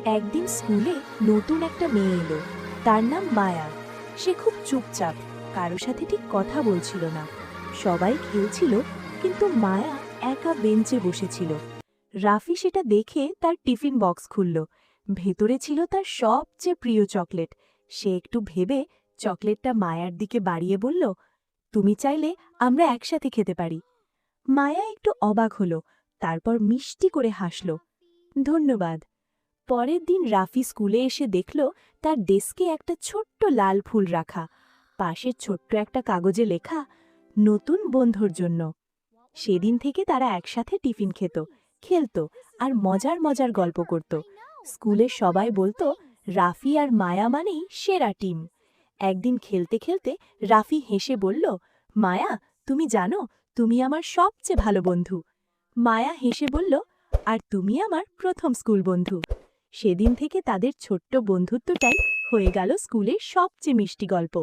একদিন স্কুলে নতুন একটা মেয়ে এলো। তার নাম মায়া। সে খুব চুপচাপ, কারো সাথে ঠিক কথা বলছিল না। সবাই খেলছিল, কিন্তু মায়া একা বেঞ্চে বসেছিল। রাফি সেটা দেখে তার টিফিন বক্স খুলল। ভেতরে ছিল তার সবচেয়ে প্রিয় চকলেট। সে একটু ভেবে চকলেটটা মায়ার দিকে বাড়িয়ে বলল, তুমি চাইলে আমরা একসাথে খেতে পারি। মায়া একটু অবাক হলো, তারপর মিষ্টি করে হাসল। ধন্যবাদ। পরের দিন রাফি স্কুলে এসে দেখল তার ডেস্কে একটা ছোট্ট লাল ফুল রাখা, পাশে ছোট্ট একটা কাগজে লেখা, নতুন বন্ধুর জন্য। সেদিন থেকে তারা একসাথে টিফিন খেত, খেলতো আর মজার মজার গল্প করত। স্কুলের সবাই বলতো রাফি আর মায়া মানেই সেরা টিম। একদিন খেলতে খেলতে রাফি হেসে বলল, মায়া, তুমি জানো তুমি আমার সবচেয়ে ভালো বন্ধু। মায়া হেসে বলল, আর তুমি আমার প্রথম স্কুল বন্ধু। সেদিন থেকে তাদের ছোট্ট বন্ধুত্বটাই হয়ে গেল স্কুলের সবচেয়ে মিষ্টি গল্প।